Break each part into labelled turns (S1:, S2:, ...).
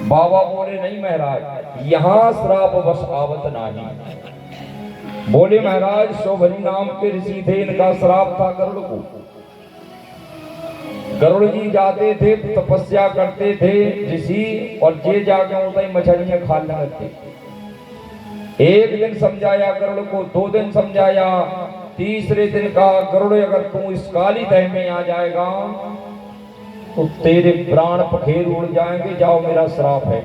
S1: बाबा बोले नहीं महाराज, यहाँ श्राप बस आवत नहीं। बोले महाराज शोभनी नाम के ऋषि थे, इनका श्राप था गरुड़ को। गरुड़ जी जाते थे, तपस्या करते थे ऋषि, और जे जाके होता ही मछलियां खाने लगते। एक दिन समझाया गरुड़ को, 2 दिन समझाया, तीसरे दिन कहा गरुड़ अगर तू इस काली दह में आ जाएगा तो तेरे प्राण पखेर उड़ जाएंगे, जाओ मेरा श्राप है।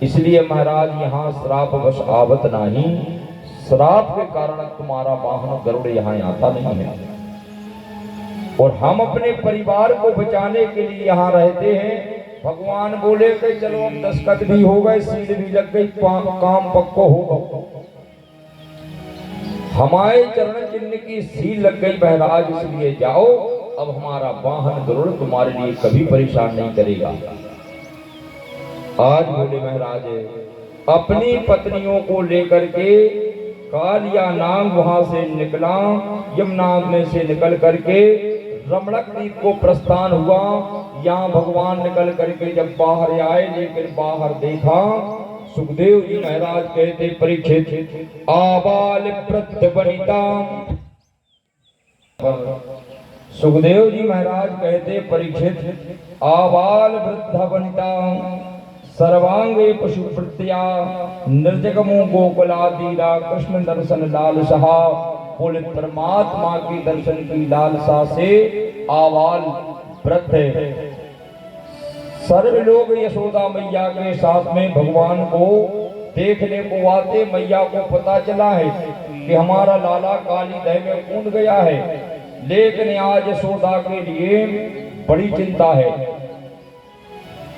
S1: इसलिए महाराज यहाँ श्राप बस आवत नहीं, श्राप के कारण तुम्हारा वाहन गरुड़ यहाँ आता नहीं है। और हम अपने परिवार को बचाने के लिए यहाँ रहते हैं। भगवान बोले कि चलो हम दस्तखत भी हो गए, सील भी लग गई, काम पक्को होगा। हमारे चरण चिन्ह की सील लग गई महाराज, इसलिए जाओ, अब हमारा वाहन गरुड़ तुम्हारे लिए कभी परेशान नहीं करेगा। आज बोले महाराज अपनी पत्नियों को लेकर के कालिया नाग वहां से निकला, यमुना में से निकल करके रमणक द्वीप को प्रस्थान हुआ। यहाँ भगवान निकल करके जब बाहर आए, लेकिन बाहर देखा सुखदेव जी महाराज कहते परीक्षित आबाल वृद्ध वनिता। सुखदेव जी महाराज कहते परीक्षित आबाल वृद्ध वनिता सर्वांगे पशु प्रत्या निर्जगमो गोकुलादीरा कृष्ण दर्शन लालसा। बोले परमात्मा की दर्शन की लालसा से आबाल वृद्ध सर्व लोग यशोदा मैया के साथ में भगवान को देखने को आते। मैया को पता चला है कि हमारा लाला काली दह में कूद गया है, लेकिन आज यशोदा के लिए बड़ी चिंता है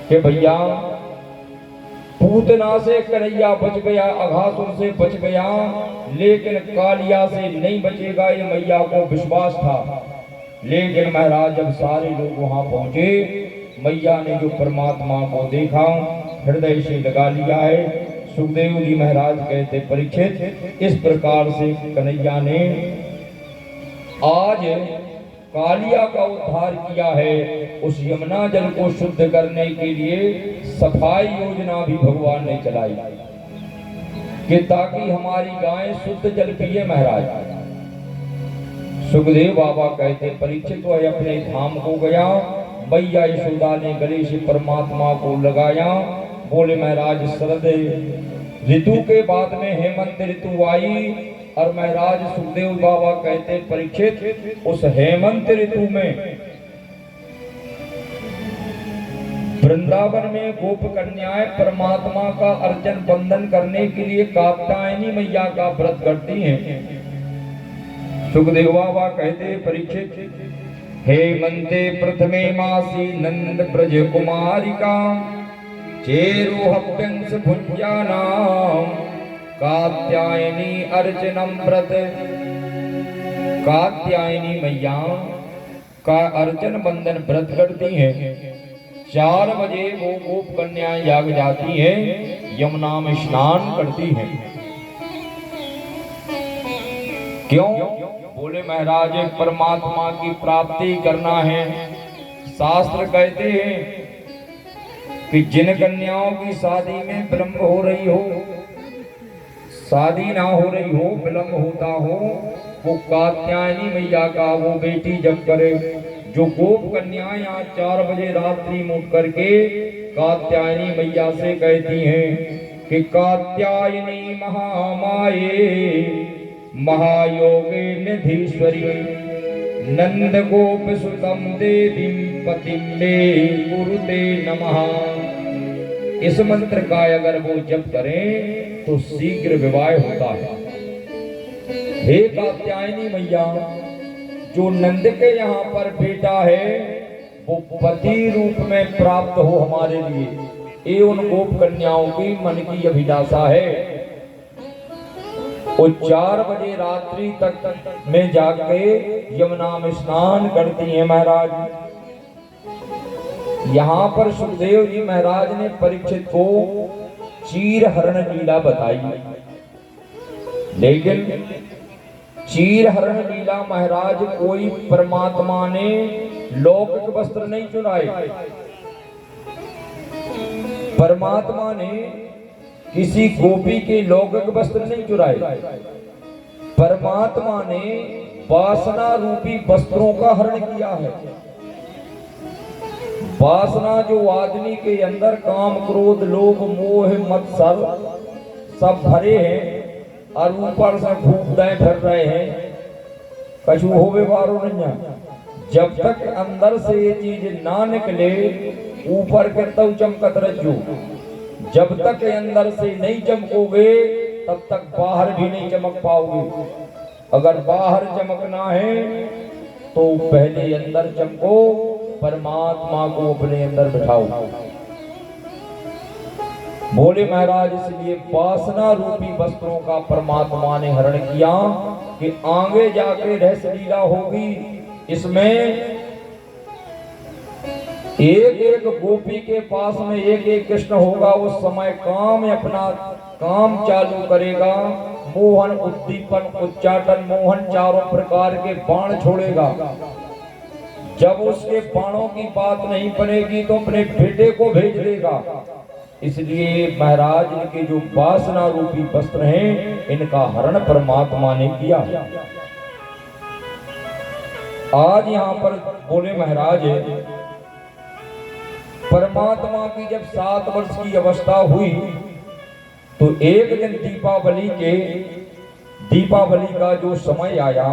S1: कि भैया पूतना से कन्हैया बच गया, अघासुर से बच गया, लेकिन कालिया से नहीं बचेगा, ये मैया को विश्वास था। लेकिन महाराज जब सारे लोग वहां पहुंचे, मैया ने जो परमात्मा को देखा हृदय से लगा लिया है। सुखदेव जी महाराज कहते परीक्षित इस प्रकार से कन्हैया ने आज कालिया का उद्धार किया है। उस यमुना जल को शुद्ध करने के लिए सफाई योजना भी भगवान ने चलाई कि ताकि हमारी गायें शुद्ध जल पिए। महाराज सुखदेव बाबा कहते परीक्षित वह अपने धाम को गया, मैया यशोदा ने गले से परमात्मा को लगाया। बोले महाराज शरद ऋतु के बाद में हेमंत ऋतु आई, और महाराज सुखदेव बाबा कहते परीक्षित उस हेमंत ऋतु में वृंदावन में गोप कन्याएं परमात्मा का अर्चन बंधन करने के लिए कात्यायनी मैया का व्रत करती हैं। सुखदेव बाबा कहते परीक्षित हेमंते प्रथमे मासी नंद ब्रज कुमारिका चेरोहव्यंश भुज्यानाम कात्यायनी अर्चनम व्रत। कात्यायनी मैया का अर्चन बंधन व्रत करती हैं। 4 बजे वो गोप कन्याएं जाग जाती हैं, यमुना में स्नान करती हैं। क्यों? बोले महाराज परमात्मा की प्राप्ति करना है। शास्त्र कहते हैं कि जिन कन्याओं की शादी में विलंब हो रही हो, शादी ना हो रही हो, विलंब होता हो, वो कात्यायनी मैया का वो बेटी जब करे। जो गोप कन्याएं आज 4 बजे रात्रि में उठ करके कात्यायनी मैया से कहती हैं कि कात्यायनी महामाये महायोगे निधीश्वरी नंद गोप सुतम देवी पतिम मे गुरुते नमः। इस मंत्र का अगर वो जप करें तो शीघ्र विवाह होता है। हे कात्यायनी मैया, जो नंद के यहाँ पर बेटा है वो पति रूप में प्राप्त हो हमारे लिए, ये उन गोप कन्याओं की मन की अभिलाषा है। वो 4 बजे रात्रि तक में जाके यमुना में स्नान करती हैं। महाराज यहाँ पर सुखदेव जी महाराज ने परीक्षित को चीर हरण लीला बताई, लेकिन चीर हरण लीला महाराज कोई परमात्मा ने लौकिक वस्त्र नहीं चुराए। परमात्मा ने किसी गोपी के लौकिक वस्त्र नहीं चुराए, परमात्मा ने वासना रूपी वस्त्रों का हरण किया है। वासना जो आदमी के अंदर काम क्रोध लोभ मोह मत्सर सब भरे हैं और ऊपर से घूमते फिर रहे हैं, कछु होवे वारो नहीं। जब तक अंदर से ये चीज ना निकले ऊपर के तब चमकत रजो, जब तक अंदर से नहीं चमकोगे तब तक बाहर भी नहीं चमक पाओगे। अगर बाहर चमकना है तो पहले अंदर चमको, परमात्मा को अपने अंदर बिठाओ। बोले महाराज इसलिए वासना रूपी वस्त्रों का परमात्मा ने हरण किया कि आगे जाके रहस लीला होगी। इसमें एक एक गोपी के पास में एक एक कृष्ण होगा, उस समय काम अपना काम चालू करेगा। मोहन उद्दीपन उच्चाटन मोहन चारों प्रकार के बाण छोड़ेगा। जब उसके बाणों की बात नहीं बनेगी तो अपने बेटे को भेज देगा। इसलिए महाराज के जो वासना रूपी वस्त्र हैं इनका हरण परमात्मा ने किया। आज यहाँ पर बोले महाराज परमात्मा की जब 7 वर्ष की अवस्था हुई तो एक दिन दीपावली का जो समय आया,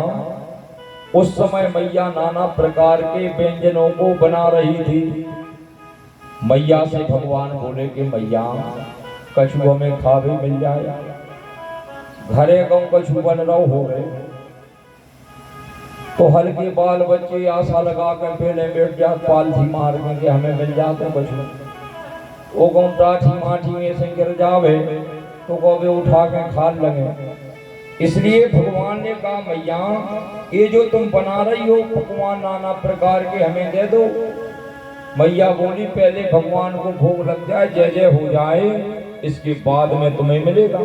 S1: उस समय मैया नाना प्रकार के व्यंजनों को बना रही थी। मैया से भगवान बोले कि मैया कछु हमें खावे मिल जाए, घरे गाँव कछु बन रहो हो गए। तो हल्के बाल बच्चे आशा लगा कर पहले बैठ जाते पालथी मार के हमें मिल जाते कछु। वो गाँव टाठी माठी में से गिर जावे तो कौवे उठा के खा लगे। इसलिए भगवान ने कहा मैया ये जो तुम बना रही हो पकवान नाना प्रकार के हमें दे दो। मैया बोली पहले भगवान को भोग लग जाए, जय जय हो जाए, इसके बाद में तुम्हें मिलेगा।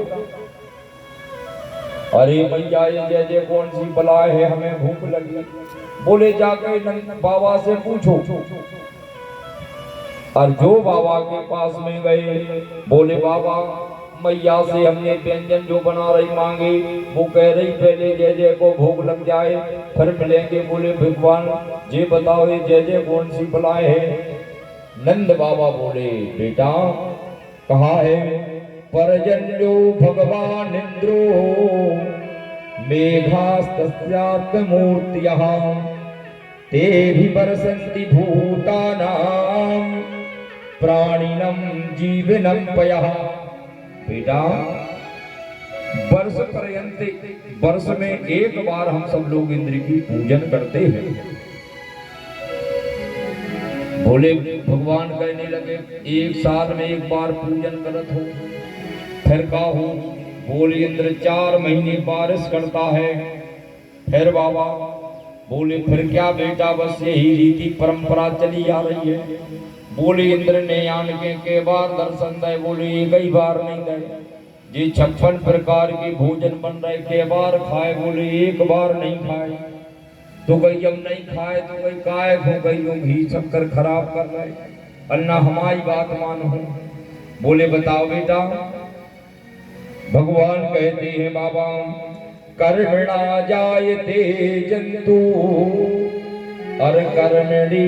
S1: अरे मैया ये जय जय कौन सी बलाए है, हमें भूख लगी। बोले जाकर नंद बाबा से पूछो। और जो बाबा के पास में गए बोले बाबा मैया से हमने व्यंजन जो बना रही मांगे, वो कह रही पहले जय जय को भोग लग जाए फिर मिलेंगे। बोले भगवान ये बताओ ये जय जय कौन सी बलाए है। नंद बाबा बोले बेटा कहाँ है। परजन्यो भगवान इंद्रो मेघास्तस्यात्म मूर्तियः ते भी बरसन्ति भूतानां प्राणिनम जीवनम पयः। बेटा वर्ष पर्यंत वर्ष में एक बार हम सब लोग इंद्र की पूजन करते हैं। बोले भगवान कहने लगे एक साल में एक बार पूजन करत हो फिर का हो। बोले इंद्र 4 महीने बारिश करता है। फिर बाबा बोले फिर क्या बेटा बस यही रीति परंपरा चली आ रही है। बोले इंद्र ने आन के बार दर्शन दे। बोले एक ही बार नहीं दे, ये 56 प्रकार के भोजन बन रहे के बार खाए। बोले एक बार नहीं खाए तो कहीं जब नहीं खाए तो कहीं काय हो गई हो घी शक्कर खराब कर रहे। अन्ना हमारी बात मानो। बोले बताओ बेटा। भगवान कहते हैं बाबा कर्मणा जायते जंतु और कर्मणि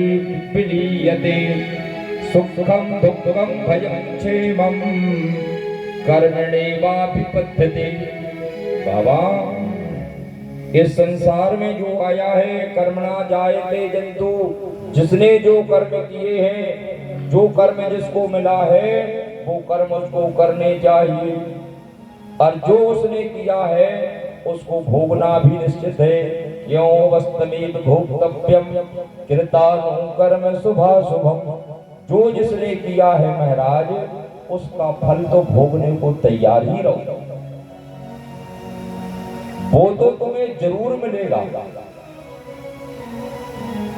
S1: विलीयते सुखम दुखम भयं क्षेमं कर्मणेवापि पद्धते। बाबा इस संसार में जो आया है कर्मणा जायते जंतु, जिसने जो कर्म किए हैं, जो कर्म जिसको मिला है वो कर्म उसको करने चाहिए और जो उसने किया है उसको भोगना भी निश्चित है। क्यों वस्तमेव भोक्तव्यम कृतानु कर्म शुभाशुभम। जो जिसने किया है महाराज उसका फल तो भोगने को तैयार ही रहो, वो तो तुम्हें जरूर मिलेगा।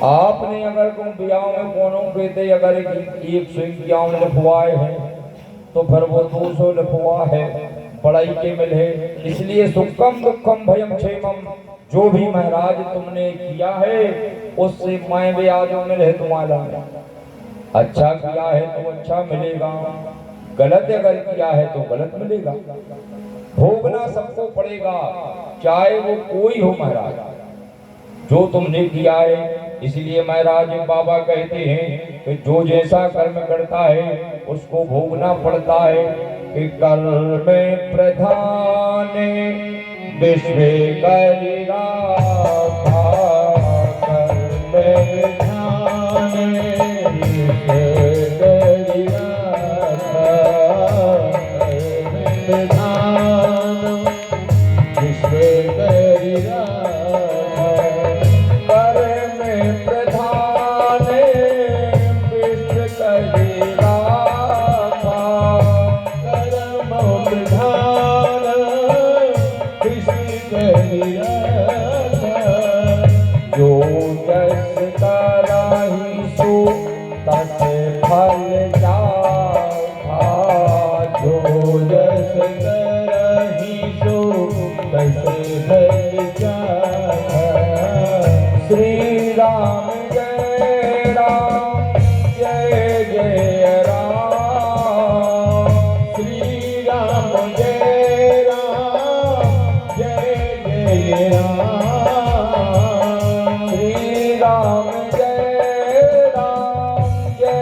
S1: आपने अगर तुम ब्याह में कोनो कहते अगर 151 लिखवाए हैं तो फिर वो 200 लिखवा है, बड़ाई के मिले। इसलिए सुखम दुखम भयम क्षेमम, जो भी महाराज तुमने किया है उससे मैं भी आज मिले तुम्हारा। अच्छा किया है तो अच्छा मिलेगा, गलत अगर किया है तो गलत मिलेगा, भोगना सबको पड़ेगा, चाहे वो कोई हो महाराज, जो तुमने किया है। इसलिए महाराज बाबा कहते हैं कि जो जैसा कर्म करता है उसको भोगना पड़ता है। कि कर्म प्रधान विश्व करि राखा, कर्म प्रधान विश्व करि राखा, कर्म प्रधान विश्व करि राखा, कर्म प्रधान विश्व करि राखा, कर्म प्रधान विश्व करि राखा। जो जस कराहि सो तस फल जाता, जो जस करहि सो तस फल जाता। श्री राम जय राम जय जय राम, श्री राम जय राम जय जय राम, श्री राम जय राम जय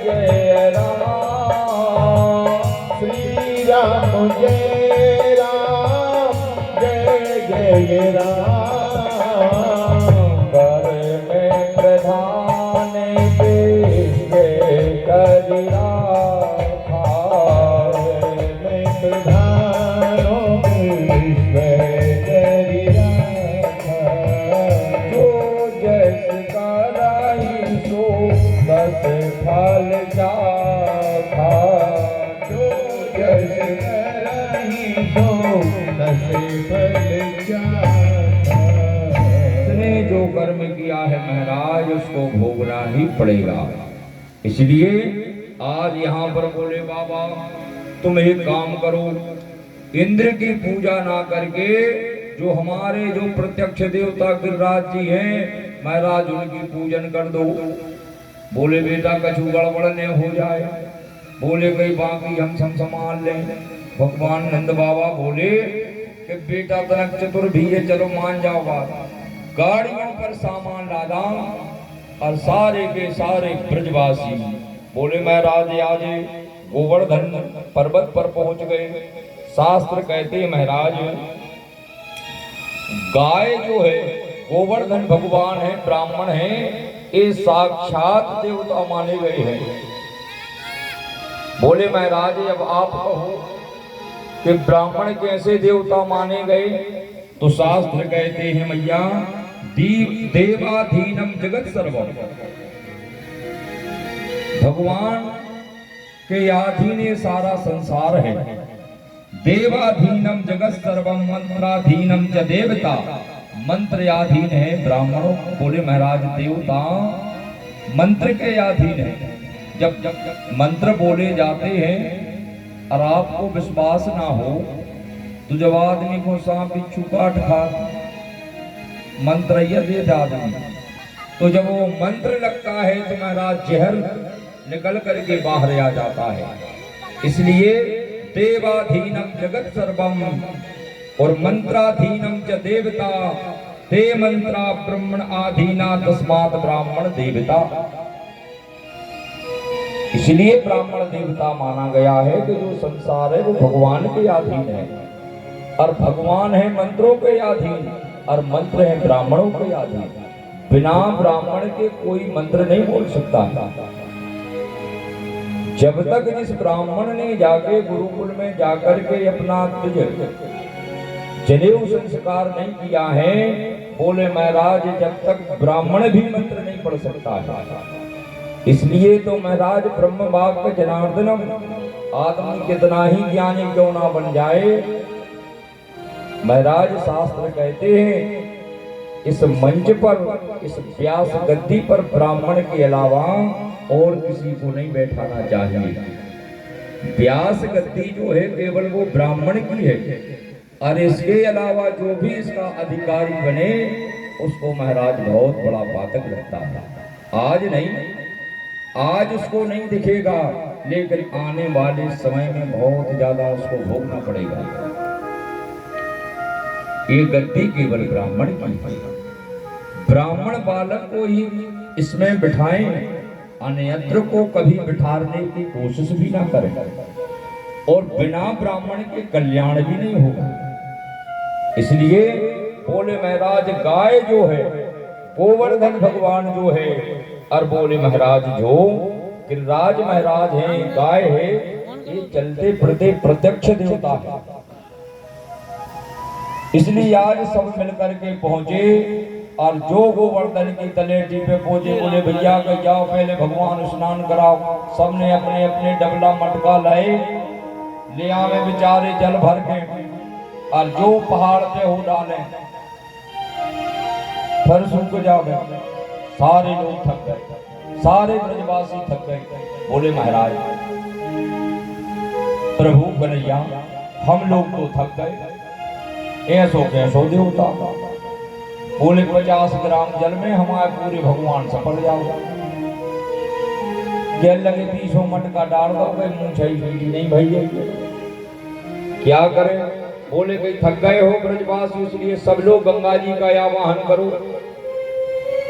S1: जय राम, श्री राम जय राम जय जय राम। कर्म प्रधान विश्व करि राखा, कर्म प्रधान विश्व करि राखा। जो जस कराहि सो तस फल जाता, जो जस कराहि सो तस फल जाता। उसने जो कर्म किया है महाराज उसको भोगना ही पड़ेगा। इसलिए आज यहाँ पर बोले बाबा तुम एक काम करो, इंद्र की पूजा ना करके जो हमारे जो प्रत्यक्ष देवता गिरिराज जी हैं महाराज उनकी पूजन कर दो। बोले बेटा कछु गड़बड़ न हो जाए, बोले कई बाकी हम संभाल लें। भगवान नंद बाबा बोले कि बेटा तनक चतुर भी है, चलो मान जाओ बात। गाड़ियों पर सामान लादा और सारे के सारे ब्रजवासी बोले महाराज आज गोवर्धन पर्वत पर पहुंच गए। शास्त्र कहते हैं महाराज गाय जो है गोवर्धन भगवान है, ब्राह्मण है, ये साक्षात देवता माने गए हैं। बोले महाराज अब आप कहो कि ब्राह्मण कैसे देवता माने गए, तो शास्त्र कहते हैं मैया देवाधीनम जगत सर्वम, भगवान के अधीन ये सारा संसार है। देवाधीनम जगत सर्वम मंत्राधीनम च देवता, मंत्र अधीन है ब्राह्मणों। बोले महाराज देवता मंत्र के अधीन है। जब मंत्र बोले जाते हैं और आपको विश्वास ना हो तो जब आदमी को सांप बिच्छू काट खा मंत्र यदि आदमी, तो जब वो मंत्र लगता है तो महाराज जहर निकल करके बाहर आ जाता है। इसलिए देवाधीनम जगत सर्वम और मंत्राधीनम च देवता, ते मंत्रा ब्रह्मण आधीना तस्मात् ब्राह्मण देवता। इसलिए ब्राह्मण देवता माना गया है कि जो संसार है वो भगवान के अधीन है और भगवान है मंत्रों के अधीन और मंत्र है ब्राह्मणों के अधीन। बिना ब्राह्मण के कोई मंत्र नहीं बोल सकता। जब तक जिस ब्राह्मण ने जाके गुरुकुल में जाकर के अपना जनेऊ संस्कार नहीं किया है, बोले महाराज जब तक ब्राह्मण भी मंत्र नहीं पढ़ सकता है। इसलिए तो महाराज ब्रह्म वाक्य जनार्दनम, आदमी कितना ही ज्ञानी क्यों ना बन जाए, महाराज शास्त्र कहते हैं इस मंच पर, इस व्यास गद्दी पर ब्राह्मण के अलावा और किसी को नहीं बैठाना चाहिए। व्यास गद्दी जो है केवल वो ब्राह्मण की है और इसके अलावा जो भी इसका अधिकारी बने उसको महाराज बहुत बड़ा पातक लगता है। आज नहीं, आज उसको नहीं दिखेगा, लेकिन आने वाले समय में बहुत ज्यादा उसको भोगना पड़ेगा। ये गद्दी केवल ब्राह्मण की है, ब्राह्मण बालक को ही इसमें बिठाएं, अन्यत्र को कभी बिठाने की कोशिश भी ना करें, और बिना ब्राह्मण के कल्याण भी नहीं होगा। इसलिए बोले महाराज गाय जो है, गोवर्धन भगवान जो है, और बोले महाराज जो गिरिराज महाराज हैं, गाय है, ये चलते फिरते प्रत्यक्ष देवता है। इसलिए आज सब मिलकर के पहुंचे, और जो गोवर्धन की तलेटी पे पहुंचे, बोले भैया के जाओ पहले भगवान स्नान कराओ। सबने अपने अपने डबला मटका लाए, ले आवे बेचारे जल भर के, और जो पहाड़ पे हो डाले, फिर सूख जावे। सारे लोग थक गए, सारे ब्रजवासी थक गए। बोले महाराज प्रभु कन्हैया, हम लोग तो थक गए, ऐसो कैसो देवता। बोले 50 ग्राम जल में हमारे पूरे भगवान सफल जाओ। क्या लगे 20 मटका डाल दो, भाई मुँह छई नहीं भैया, क्या करें। बोले भाई थक गए हो ब्रजवासी, इसलिए सब लोग गंगा जी का आवाहन करो।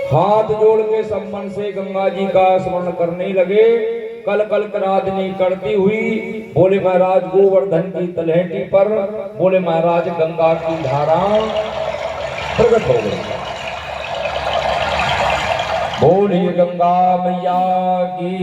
S1: हाथ जोड़ के सब मन से गंगा जी का स्मरण करने लगे। कल कल करादनी करती हुई बोले महाराज गोवर्धन की तलहटी पर, बोले महाराज गंगा की धारा प्रकट हो गई। बोलिए गंगा मैया की।